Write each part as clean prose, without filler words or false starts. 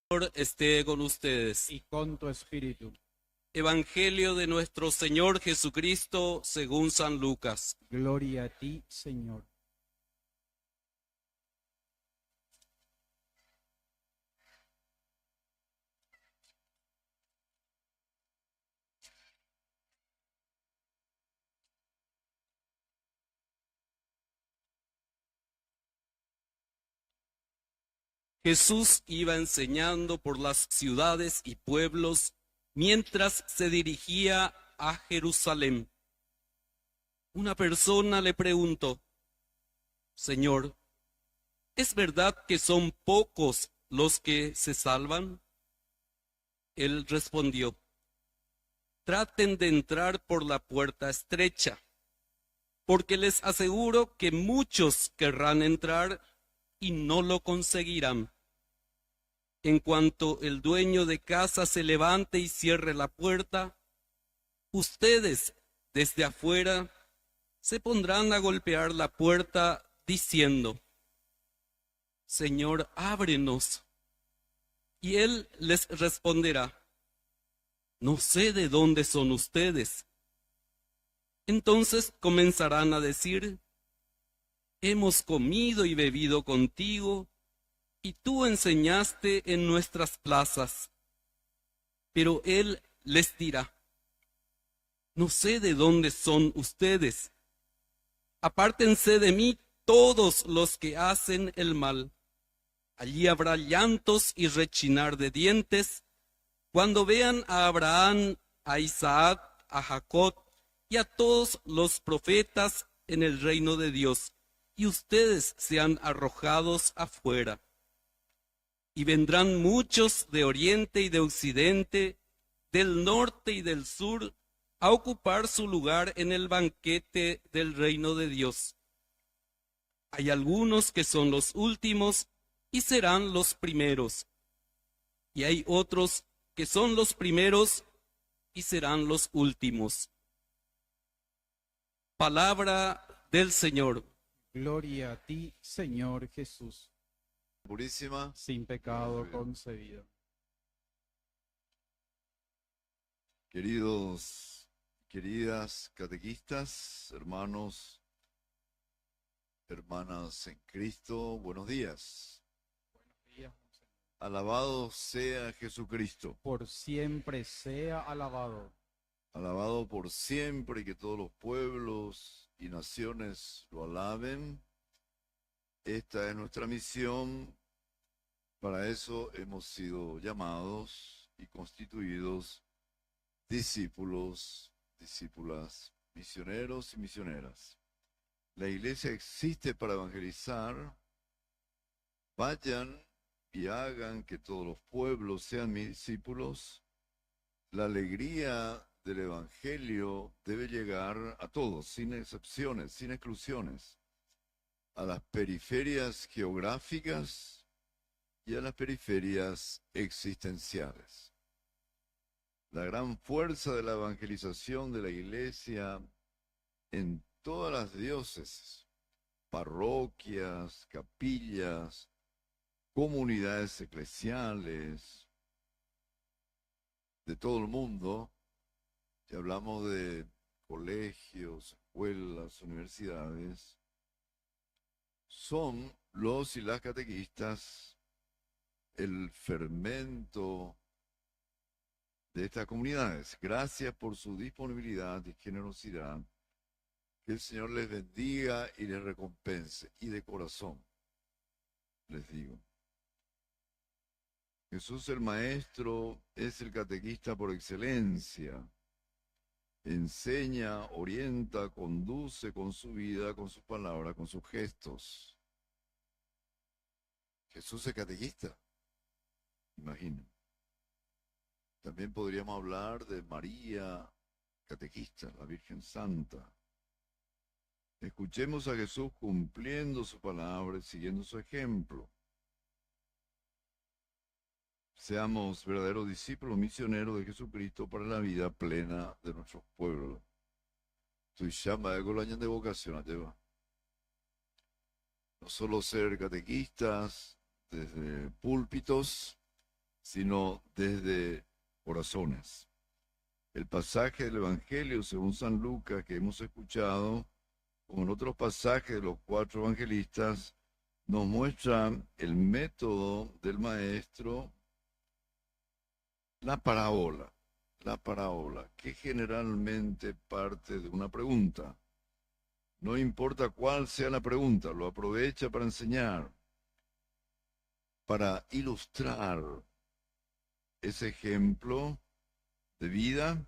Señor esté con ustedes. y con tu espíritu. Evangelio de nuestro Señor Jesucristo según San Lucas. Gloria a ti, Señor. Jesús iba enseñando por las ciudades y pueblos mientras se dirigía a Jerusalén. Una persona le preguntó: Señor, ¿es verdad que son pocos los que se salvan? Él respondió: traten de entrar por la puerta estrecha, porque les aseguro que muchos querrán entrar y no lo conseguirán. En cuanto el dueño de casa se levante y cierre la puerta, ustedes desde afuera se pondrán a golpear la puerta diciendo: Señor, ábrenos. Y él les responderá: no sé de dónde son ustedes. Entonces comenzarán a decir: hemos comido y bebido contigo, y tú enseñaste en nuestras plazas. Pero él les dirá: no sé de dónde son ustedes. Apártense de mí todos los que hacen el mal. Allí habrá llantos y rechinar de dientes cuando vean a Abraham, a Isaac, a Jacob y a todos los profetas en el reino de Dios, y ustedes sean arrojados afuera. Y vendrán muchos de oriente y de occidente, del norte y del sur, a ocupar su lugar en el banquete del reino de Dios. Hay algunos que son los últimos y serán los primeros, y hay otros que son los primeros y serán los últimos. Palabra del Señor. Gloria a ti, Señor Jesús. Purísima, Sin pecado concebido. queridos, queridas catequistas, hermanos, hermanas en Cristo, buenos días. Buenos días, Monseñor. Alabado sea Jesucristo, Por siempre sea alabado. alabado por siempre y que todos los pueblos y naciones lo alaben. Esta es nuestra misión, para eso hemos sido llamados y constituidos discípulos, discípulas, misioneros y misioneras. La iglesia existe para evangelizar. Vayan y hagan que todos los pueblos sean mis discípulos. La alegría del evangelio debe llegar a todos, sin excepciones, sin exclusiones, a las periferias geográficas y a las periferias existenciales. La gran fuerza de la evangelización de la iglesia en todas las diócesis, parroquias, capillas, comunidades eclesiales de todo el mundo, si hablamos de colegios, escuelas, universidades, son los y las catequistas el fermento de estas comunidades. Gracias por su disponibilidad y generosidad. Que el Señor les bendiga y les recompense. Y de corazón, les digo. Jesús el Maestro es el catequista por excelencia. Enseña, orienta, conduce con su vida, con sus palabras, con sus gestos. Jesús es catequista. Imaginen. También podríamos hablar de María, catequista, la Virgen Santa. Escuchemos a Jesús cumpliendo su palabra y siguiendo su ejemplo. Seamos verdaderos discípulos misioneros de Jesucristo para la vida plena de nuestros pueblos. Tu llama de Golaña de vocación, lleva. No solo ser catequistas desde púlpitos, sino desde corazones. El pasaje del Evangelio según San Lucas que hemos escuchado, como en otros pasajes de los 4 evangelistas, nos muestra el método del maestro, la parábola, que generalmente parte de una pregunta. No importa cuál sea la pregunta, lo aprovecha para enseñar, para ilustrar ese ejemplo de vida,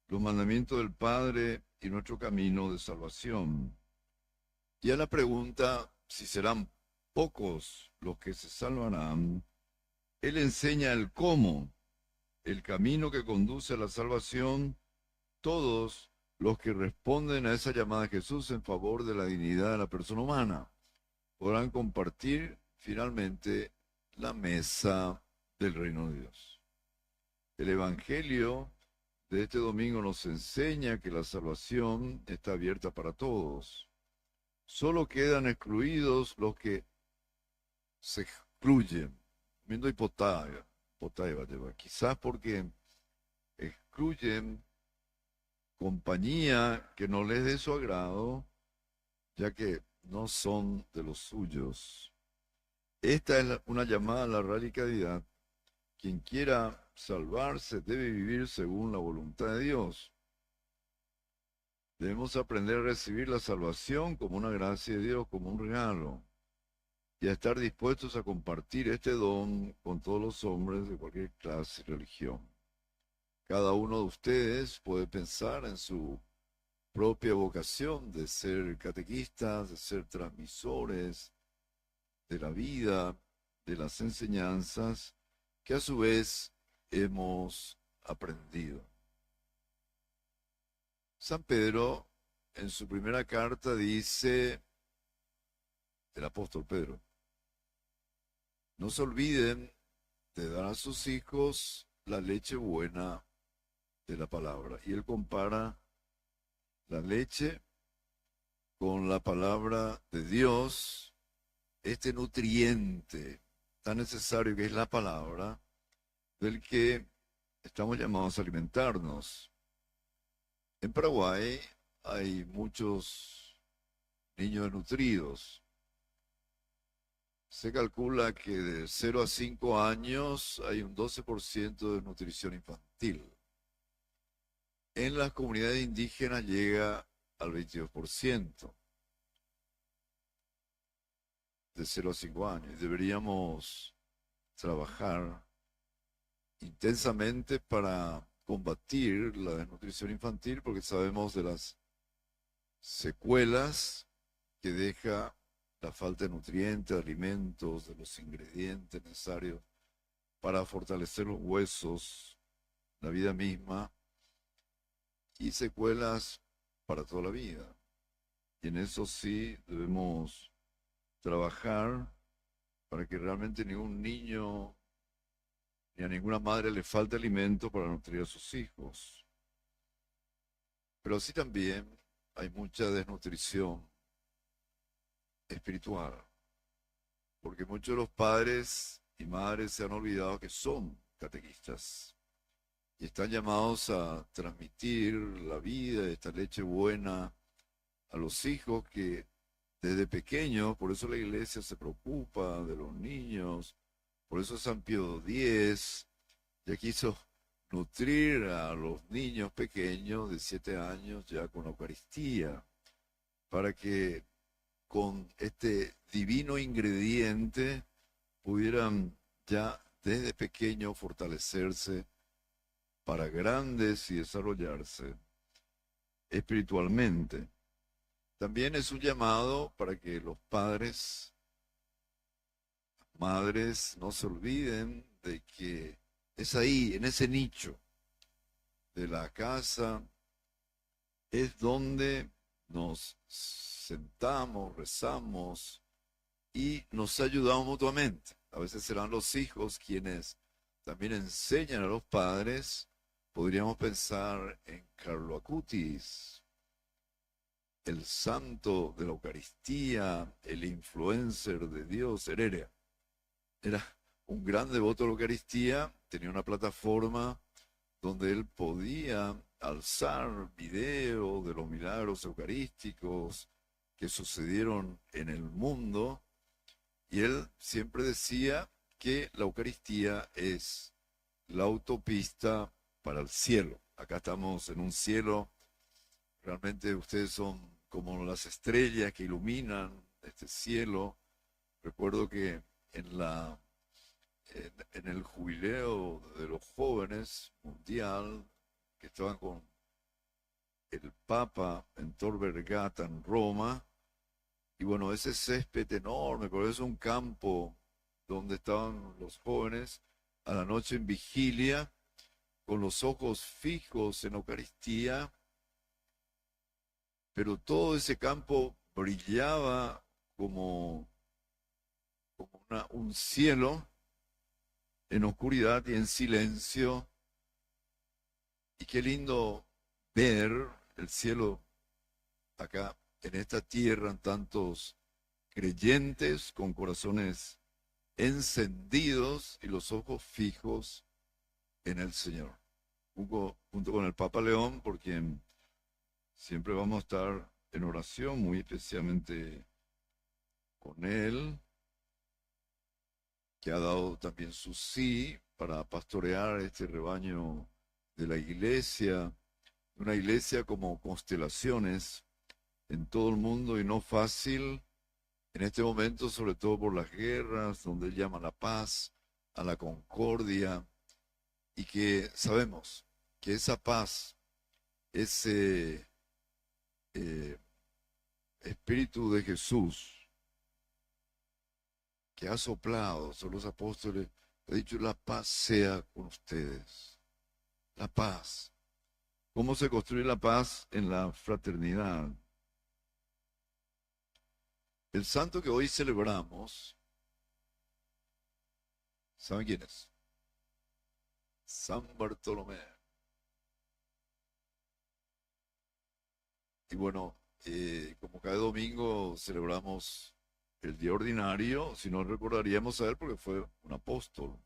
los mandamientos del Padre y nuestro camino de salvación. Y a la pregunta, si serán pocos los que se salvarán, Él enseña el cómo, el camino que conduce a la salvación. Todos los que responden a esa llamada de Jesús en favor de la dignidad de la persona humana podrán compartir finalmente la mesa del reino de Dios. El Evangelio de este domingo nos enseña que la salvación está abierta para todos. Solo quedan excluidos los que se excluyen. Viendo hipotaiba, quizás porque excluyen compañía que no les dé su agrado, ya que no son de los suyos. Esta es una llamada a la radicalidad. Quien quiera salvarse debe vivir según la voluntad de Dios. Debemos aprender a recibir la salvación como una gracia de Dios, como un regalo, y a estar dispuestos a compartir este don con todos los hombres de cualquier clase y religión. Cada uno de ustedes puede pensar en su propia vocación de ser catequistas, de ser transmisores de la vida, de las enseñanzas que a su vez hemos aprendido. San Pedro, en su primera carta, dice, el apóstol Pedro, no se olviden de dar a sus hijos la leche buena de la palabra. Y él compara la leche con la palabra de Dios, este nutriente tan necesario que es la palabra, del que estamos llamados a alimentarnos. En Paraguay hay muchos niños desnutridos. Se calcula que de 0 a 5 años hay un 12% de nutrición infantil. En las comunidades indígenas llega al 22%. De 0 a 5 años. Deberíamos trabajar intensamente para combatir la desnutrición infantil porque sabemos de las secuelas que deja la falta de nutrientes, de alimentos, de los ingredientes necesarios para fortalecer los huesos, la vida misma, y secuelas para toda la vida. Y en eso sí debemos trabajar para que realmente ningún niño ni a ninguna madre le falte alimento para nutrir a sus hijos. Pero sí también hay mucha desnutrición espiritual, porque muchos de los padres y madres se han olvidado que son catequistas y están llamados a transmitir la vida, esta leche buena a los hijos que desde pequeños, por eso la iglesia se preocupa de los niños, por eso San Pío X ya quiso nutrir a los niños pequeños de 7 años ya con la Eucaristía, para que con este divino ingrediente pudieran ya desde pequeños fortalecerse para grandes y desarrollarse espiritualmente. También es un llamado para que los padres, madres, no se olviden de que es ahí, en ese nicho de la casa, es donde nos sentamos, rezamos y nos ayudamos mutuamente. A veces serán los hijos quienes también enseñan a los padres. Podríamos pensar en Carlo Acutis, el santo de la Eucaristía, el influencer de Dios, Heredia. Era un gran devoto de la Eucaristía, tenía una plataforma donde él podía alzar video de los milagros eucarísticos que sucedieron en el mundo, y él siempre decía que la Eucaristía es la autopista para el cielo. Acá estamos en un cielo, realmente ustedes son como las estrellas que iluminan este cielo. Recuerdo que en el jubileo de los jóvenes mundial, que estaban con el Papa en Tor Vergata, en Roma, y bueno, ese césped enorme, pero es un campo donde estaban los jóvenes a la noche en vigilia, con los ojos fijos en Eucaristía, pero todo ese campo brillaba como un cielo en oscuridad y en silencio. Y qué lindo ver el cielo acá en esta tierra, tantos creyentes con corazones encendidos y los ojos fijos en el Señor. Junto con el Papa León, por quien siempre vamos a estar en oración, muy especialmente con él, que ha dado también su sí para pastorear este rebaño de la iglesia, una iglesia como constelaciones en todo el mundo y no fácil en este momento, sobre todo por las guerras, donde él llama a la paz, a la concordia, y que sabemos que esa paz, ese Espíritu de Jesús que ha soplado sobre los apóstoles, ha dicho: la paz sea con ustedes. La paz. ¿Cómo se construye la paz? En la fraternidad. El santo que hoy celebramos, ¿saben quién es? San Bartolomé. Y bueno, como cada domingo celebramos el día ordinario, si no recordaríamos a él porque fue un apóstol.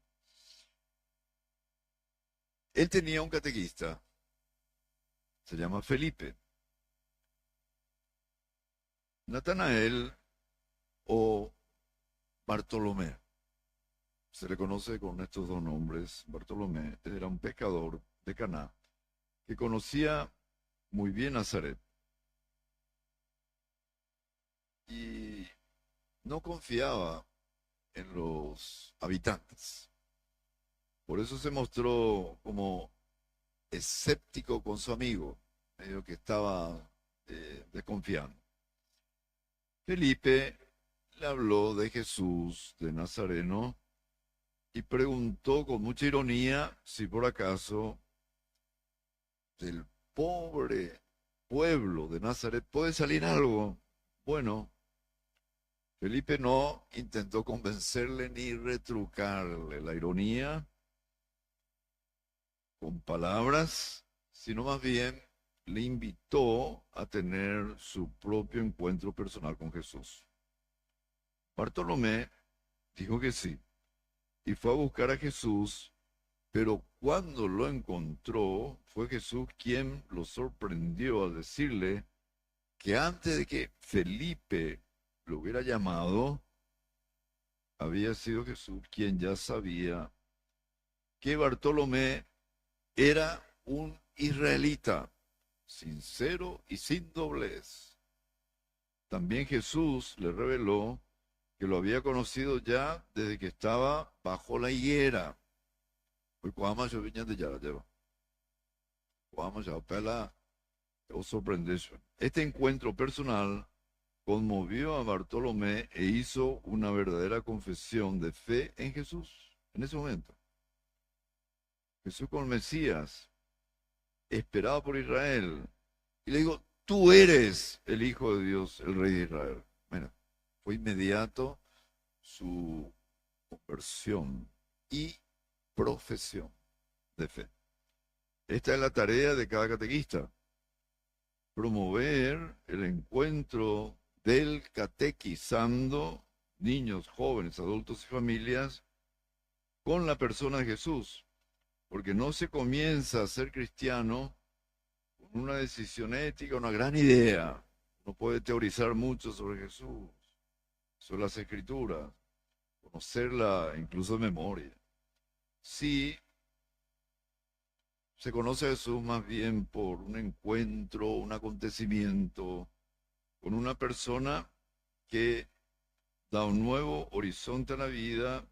Él tenía un catequista, se llama Felipe. Natanael o Bartolomé. Se le conoce con estos dos nombres. Bartolomé era un pescador de Caná que conocía muy bien Nazaret y no confiaba en los habitantes. Por eso se mostró como escéptico con su amigo, medio que estaba desconfiando. Felipe le habló de Jesús de Nazareno y preguntó con mucha ironía si por acaso del pobre pueblo de Nazaret puede salir algo bueno. Felipe no intentó convencerle ni retrucarle la ironía con palabras, sino más bien le invitó a tener su propio encuentro personal con Jesús. Bartolomé dijo que sí y fue a buscar a Jesús, pero cuando lo encontró fue Jesús quien lo sorprendió al decirle que antes de que Felipe lo hubiera llamado, había sido Jesús quien ya sabía que Bartolomé era un israelita, sincero y sin doblez. También Jesús le reveló que lo había conocido ya desde que estaba bajo la higuera. Este encuentro personal conmovió a Bartolomé e hizo una verdadera confesión de fe en Jesús en ese momento. Jesús como el Mesías, esperado por Israel, y le digo: tú eres el Hijo de Dios, el Rey de Israel. Bueno, fue inmediato su conversión y profesión de fe. Esta es la tarea de cada catequista: promover el encuentro del catequizando niños, jóvenes, adultos y familias con la persona de Jesús, porque no se comienza a ser cristiano con una decisión ética, una gran idea. No puede teorizar mucho sobre Jesús, sobre las Escrituras, conocerla incluso de memoria. Sí, se conoce a Jesús más bien por un encuentro, un acontecimiento con una persona que da un nuevo horizonte a la vida,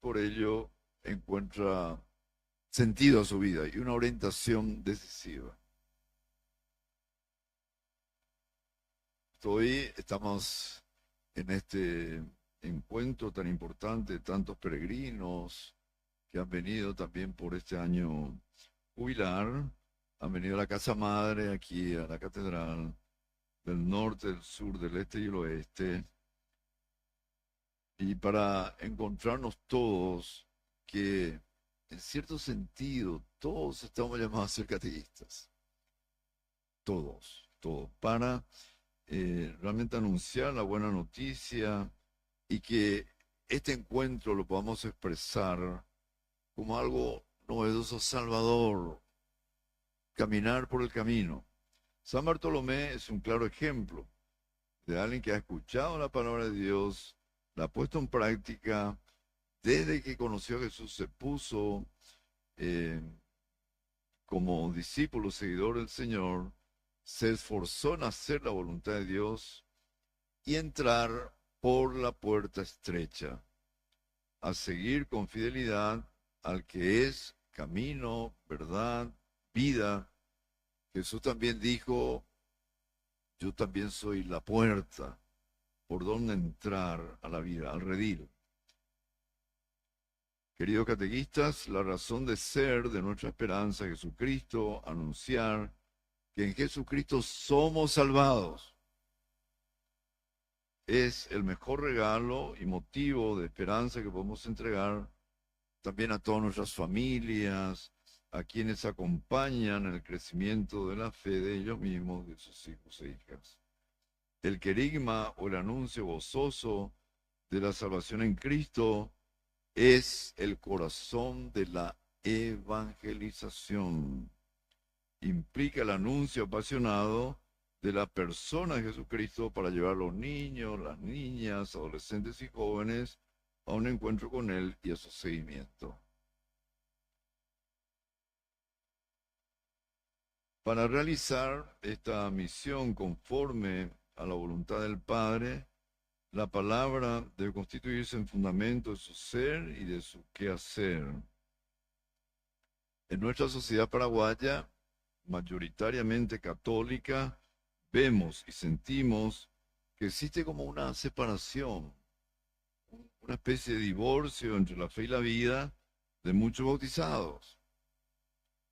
por ello encuentra sentido a su vida y una orientación decisiva. Estamos en este encuentro tan importante, tantos peregrinos que han venido también por este año jubilar, han venido a la Casa Madre, aquí a la Catedral, del norte, del sur, del este y el oeste, y para encontrarnos todos, que en cierto sentido todos estamos llamados a ser catequistas, todos, para realmente anunciar la buena noticia y que este encuentro lo podamos expresar como algo novedoso, salvador, caminar por el camino. San Bartolomé es un claro ejemplo de alguien que ha escuchado la palabra de Dios, la ha puesto en práctica, desde que conoció a Jesús se puso como discípulo, seguidor del Señor, se esforzó en hacer la voluntad de Dios y entrar por la puerta estrecha, a seguir con fidelidad al que es camino, verdad, vida. Jesús también dijo: yo también soy la puerta por donde entrar a la vida, al redil. Queridos catequistas, la razón de ser de nuestra esperanza, Jesucristo, anunciar que en Jesucristo somos salvados, es el mejor regalo y motivo de esperanza que podemos entregar también a todas nuestras familias, a quienes acompañan el crecimiento de la fe de ellos mismos, de sus hijos e hijas. El querigma o el anuncio gozoso de la salvación en Cristo es el corazón de la evangelización. Implica el anuncio apasionado de la persona de Jesucristo para llevar a los niños, las niñas, adolescentes y jóvenes a un encuentro con Él y a su seguimiento. Para realizar esta misión conforme a la voluntad del Padre, la palabra debe constituirse en fundamento de su ser y de su quehacer. En nuestra sociedad paraguaya, mayoritariamente católica, vemos y sentimos que existe como una separación, una especie de divorcio entre la fe y la vida de muchos bautizados.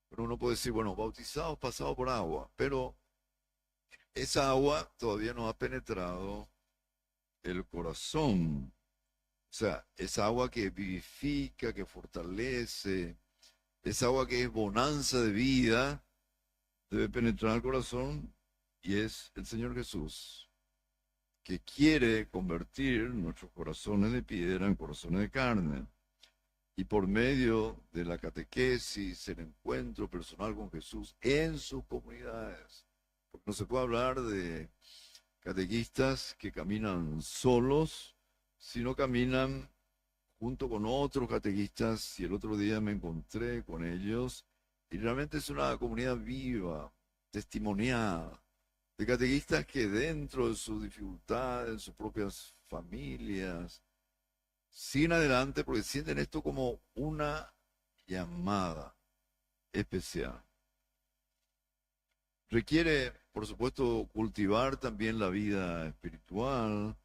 Pero uno puede decir, bueno, bautizados pasados por agua, pero esa agua todavía no ha penetrado el corazón. O sea, esa agua que vivifica, que fortalece, esa agua que es bonanza de vida, debe penetrar el corazón, y es el Señor Jesús, que quiere convertir nuestros corazones de piedra en corazones de carne. Y por medio de la catequesis, el encuentro personal con Jesús en sus comunidades. Porque no se puede hablar de catequistas que caminan solos, sino caminan junto con otros catequistas. Y el otro día me encontré con ellos, y realmente es una comunidad viva, testimoniada, de catequistas que dentro de sus dificultades, en sus propias familias, siguen adelante porque sienten esto como una llamada especial. Requiere, por supuesto, cultivar también la vida espiritual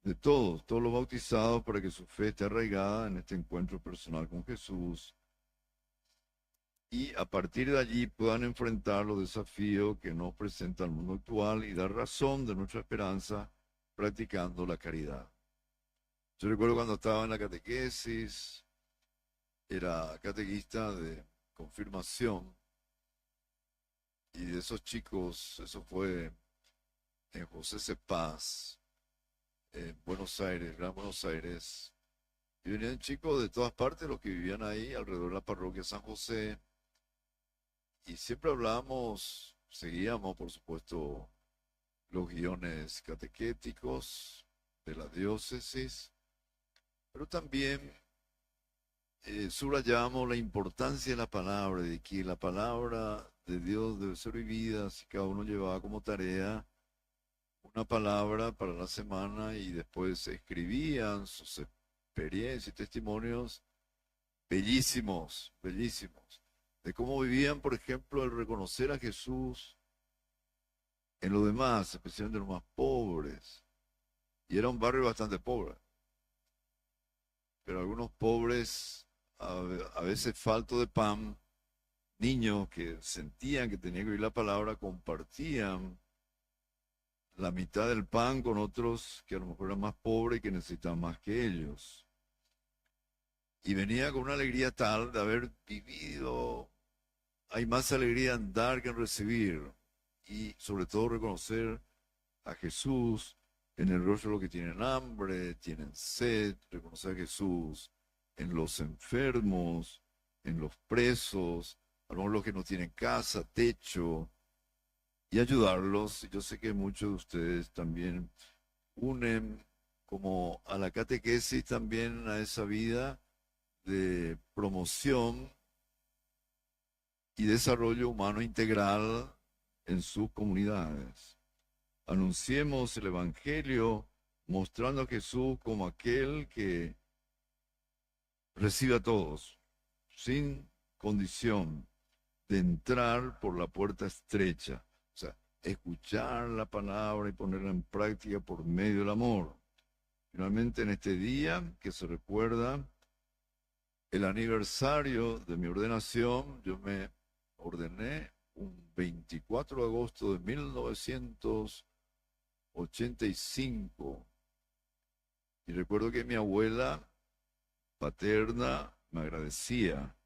de todos los bautizados, para que su fe esté arraigada en este encuentro personal con Jesús, y a partir de allí puedan enfrentar los desafíos que nos presenta el mundo actual y dar razón de nuestra esperanza practicando la caridad. Yo recuerdo cuando estaba en la catequesis, era catequista de confirmación, y de esos chicos, eso fue en José Cepaz, en Buenos Aires, Gran Buenos Aires, Y venían chicos de todas partes, los que vivían ahí, alrededor de la parroquia San José. Y siempre hablábamos, seguíamos, por supuesto, los guiones catequéticos de la diócesis, pero también subrayamos la importancia de la palabra, de que la palabra de Dios debe ser vivida, así cada uno llevaba como tarea una palabra para la semana y después escribían sus experiencias y testimonios bellísimos, bellísimos, de cómo vivían, por ejemplo, el reconocer a Jesús en los demás, especialmente en los más pobres. Y era un barrio bastante pobre, pero algunos pobres, a veces falto de pan, niños que sentían que tenían que oír la palabra, compartían la mitad del pan con otros que a lo mejor eran más pobres y que necesitaban más que ellos. Y venía con una alegría tal de haber vivido. Hay más alegría en dar que en recibir. Y sobre todo reconocer a Jesús en el rostro de los que tienen hambre, tienen sed, reconocer a Jesús en los enfermos, en los presos, a lo mejor los que no tienen casa, techo, y ayudarlos. Yo sé que muchos de ustedes también unen como a la catequesis también a esa vida de promoción y desarrollo humano integral en sus comunidades. Anunciemos el Evangelio mostrando a Jesús como aquel que recibe a todos, sin condición de entrar por la puerta estrecha. O sea, escuchar la palabra y ponerla en práctica por medio del amor. Finalmente, en este día que se recuerda el aniversario de mi ordenación, yo me ordené un 24 de agosto de 1985. Y recuerdo que mi abuela paterna me agradecía.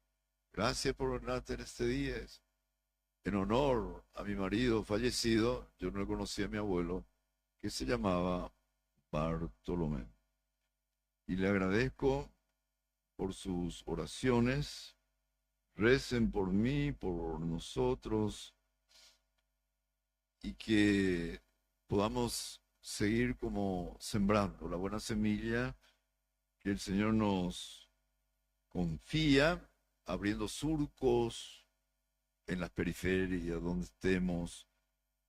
Gracias por ordenarte en este día. En honor a mi marido fallecido, yo no le conocía a mi abuelo, que se llamaba Bartolomé. Y le agradezco por sus oraciones. Recen por mí, por nosotros, y que podamos seguir como sembrando la buena semilla que el Señor nos confía, abriendo surcos en las periferias donde estemos,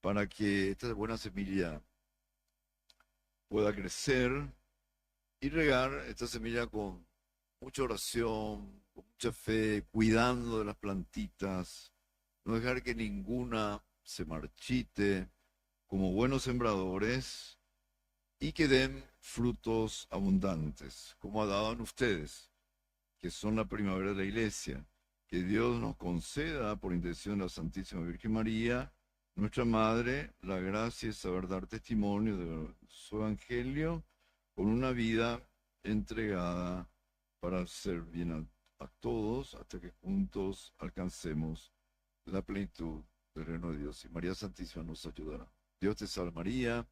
para que esta buena semilla pueda crecer y regar esta semilla con mucha oración, con mucha fe, cuidando de las plantitas, no dejar que ninguna se marchite, como buenos sembradores, y que den frutos abundantes, como ha dado en ustedes, que son la primavera de la iglesia. Que Dios nos conceda, por intención de la Santísima Virgen María, nuestra Madre, la gracia de saber dar testimonio de su Evangelio con una vida entregada para hacer bien a todos, hasta que juntos alcancemos la plenitud del reino de Dios. Y María Santísima nos ayudará. Dios te salve María,